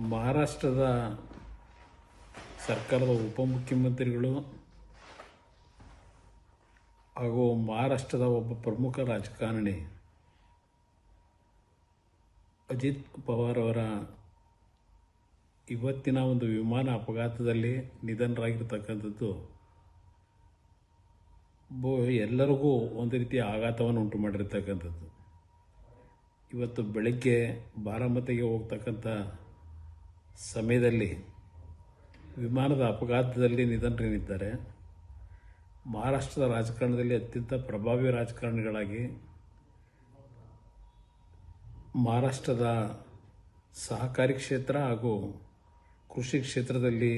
ಮಹಾರಾಷ್ಟ್ರದ ಸರ್ಕಾರದ ಉಪಮುಖ್ಯಮಂತ್ರಿಗಳು ಹಾಗೂ ಮಹಾರಾಷ್ಟ್ರದ ಒಬ್ಬ ಪ್ರಮುಖ ರಾಜಕಾರಣಿ ಅಜಿತ್ ಪವಾರ್ ಅವರ ಇವತ್ತಿನ ಒಂದು ವಿಮಾನ ಅಪಘಾತದಲ್ಲಿ ನಿಧನರಾಗಿರ್ತಕ್ಕಂಥದ್ದು ಎಲ್ಲರಿಗೂ ಒಂದು ರೀತಿಯ ಆಘಾತವನ್ನು ಉಂಟು ಮಾಡಿರ್ತಕ್ಕಂಥದ್ದು. ಇವತ್ತು ಬೆಳಗ್ಗೆ ಬಾರಾಮತಿಗೆ ಹೋಗ್ತಕ್ಕಂಥ ಸಮಯದಲ್ಲಿ ವಿಮಾನದ ಅಪಘಾತದಲ್ಲಿ ನಿಧನರಾಗಿದ್ದಾರೆ. ಮಹಾರಾಷ್ಟ್ರದ ರಾಜಕಾರಣದಲ್ಲಿ ಅತ್ಯಂತ ಪ್ರಭಾವಿ ರಾಜಕಾರಣಿಗಳಾಗಿ ಮಹಾರಾಷ್ಟ್ರದ ಸಹಕಾರಿ ಕ್ಷೇತ್ರ ಹಾಗೂ ಕೃಷಿ ಕ್ಷೇತ್ರದಲ್ಲಿ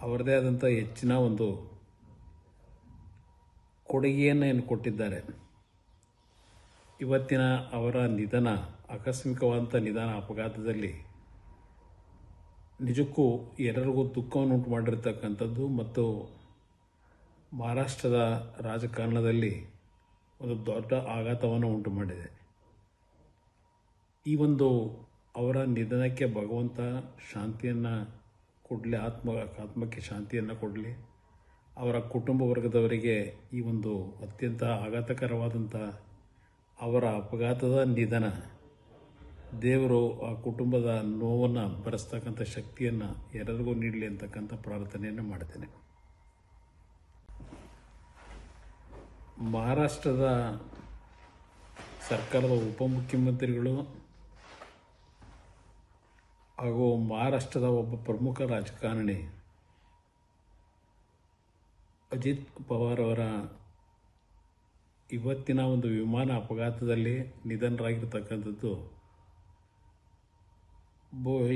ಅವರದೇ ಆದಂಥ ಹೆಚ್ಚಿನ ಒಂದು ಕೊಡುಗೆಯನ್ನು ಕೊಟ್ಟಿದ್ದಾರೆ. ಇವತ್ತಿನ ಅವರ ನಿಧನ, ಆಕಸ್ಮಿಕವಾದಂಥ ನಿಧನ ಅಪಘಾತದಲ್ಲಿ ನಿಜಕ್ಕೂ ಎಲ್ಲರಿಗೂ ದುಃಖವನ್ನು ಉಂಟು ಮಾಡಿರ್ತಕ್ಕಂಥದ್ದು ಮತ್ತು ಮಹಾರಾಷ್ಟ್ರದ ರಾಜಕಾರಣದಲ್ಲಿ ಒಂದು ದೊಡ್ಡ ಆಘಾತವನ್ನು ಉಂಟು ಮಾಡಿದೆ. ಈ ಒಂದು ಅವರ ನಿಧನಕ್ಕೆ ಭಗವಂತ ಶಾಂತಿಯನ್ನು ಕೊಡಲಿ, ಆತ್ಮಕ್ಕೆ ಶಾಂತಿಯನ್ನು ಕೊಡಲಿ. ಅವರ ಕುಟುಂಬ ವರ್ಗದವರಿಗೆ ಈ ಒಂದು ಅತ್ಯಂತ ಆಘಾತಕರವಾದಂಥ ಅವರ ಅಪಘಾತದ ನಿಧನ ದೇವರು ಆ ಕುಟುಂಬದ ನೋವನ್ನು ಭರಿಸ್ತಕ್ಕಂಥ ಶಕ್ತಿಯನ್ನು ಎಲ್ಲರಿಗೂ ನೀಡಲಿ ಅಂತಕ್ಕಂಥ ಪ್ರಾರ್ಥನೆಯನ್ನು ಮಾಡ್ತೇನೆ. ಮಹಾರಾಷ್ಟ್ರದ ಸರ್ಕಾರದ ಉಪಮುಖ್ಯಮಂತ್ರಿಗಳು ಹಾಗೂ ಮಹಾರಾಷ್ಟ್ರದ ಒಬ್ಬ ಪ್ರಮುಖ ರಾಜಕಾರಣಿ ಅಜಿತ್ ಪವಾರ್ ಅವರ ಇವತ್ತಿನ ಒಂದು ವಿಮಾನ ಅಪಘಾತದಲ್ಲಿ ನಿಧನರಾಗಿರ್ತಕ್ಕಂಥದ್ದು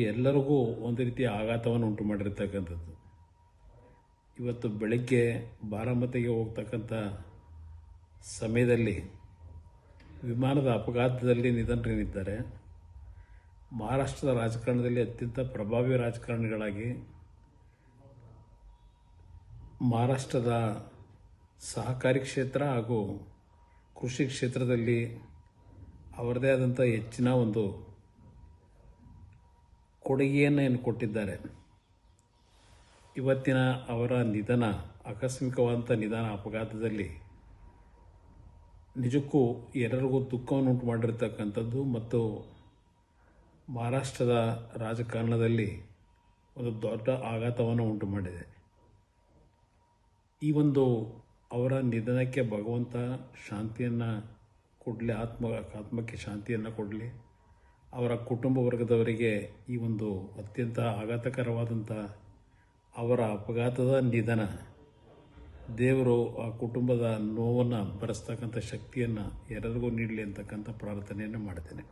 ಎಲ್ಲರಿಗೂ ಒಂದು ರೀತಿಯ ಆಘಾತವನ್ನು ಉಂಟು ಮಾಡಿರ್ತಕ್ಕಂಥದ್ದು. ಇವತ್ತು ಬೆಳಗ್ಗೆ ಬಾರಾಮತಿಗೆ ಹೋಗ್ತಕ್ಕಂಥ ಸಮಯದಲ್ಲಿ ವಿಮಾನದ ಅಪಘಾತದಲ್ಲಿ ನಿಧನರಾಗಿದ್ದಾರೆ. ಮಹಾರಾಷ್ಟ್ರದ ರಾಜಕಾರಣದಲ್ಲಿ ಅತ್ಯಂತ ಪ್ರಭಾವಿ ರಾಜಕಾರಣಿಗಳಾಗಿ ಮಹಾರಾಷ್ಟ್ರದ ಸಹಕಾರಿ ಕ್ಷೇತ್ರ ಹಾಗೂ ಕೃಷಿ ಕ್ಷೇತ್ರದಲ್ಲಿ ಅವರದೇ ಆದಂಥ ಹೆಚ್ಚಿನ ಒಂದು ಕೊಡುಗೆಯನ್ನು ಕೊಟ್ಟಿದ್ದಾರೆ. ಇವತ್ತಿನ ಅವರ ನಿಧನ, ಆಕಸ್ಮಿಕವಾದಂಥ ನಿಧನ ಅಪಘಾತದಲ್ಲಿ ನಿಜಕ್ಕೂ ಎಲ್ಲರಿಗೂ ದುಃಖವನ್ನು ಉಂಟು ಮಾಡಿರ್ತಕ್ಕಂಥದ್ದು ಮತ್ತು ಮಹಾರಾಷ್ಟ್ರದ ರಾಜಕಾರಣದಲ್ಲಿ ಒಂದು ದೊಡ್ಡ ಆಘಾತವನ್ನು ಉಂಟು ಮಾಡಿದೆ. ಈ ಒಂದು ಅವರ ನಿಧನಕ್ಕೆ ಭಗವಂತ ಶಾಂತಿಯನ್ನು ಕೊಡಲಿ, ಆತ್ಮಕ್ಕೆ ಶಾಂತಿಯನ್ನು ಕೊಡಲಿ. ಅವರ ಕುಟುಂಬ ವರ್ಗದವರಿಗೆ ಈ ಒಂದು ಅತ್ಯಂತ ಆಘಾತಕರವಾದಂಥ ಅವರ ಅಪಘಾತದ ನಿಧನ ದೇವರು ಆ ಕುಟುಂಬದ ನೋವನ್ನು ಭರಿಸ್ತಕ್ಕಂಥ ಶಕ್ತಿಯನ್ನು ಎಲ್ಲರಿಗೂ ನೀಡಲಿ ಅಂತಕ್ಕಂಥ ಪ್ರಾರ್ಥನೆಯನ್ನು ಮಾಡ್ತೇನೆ.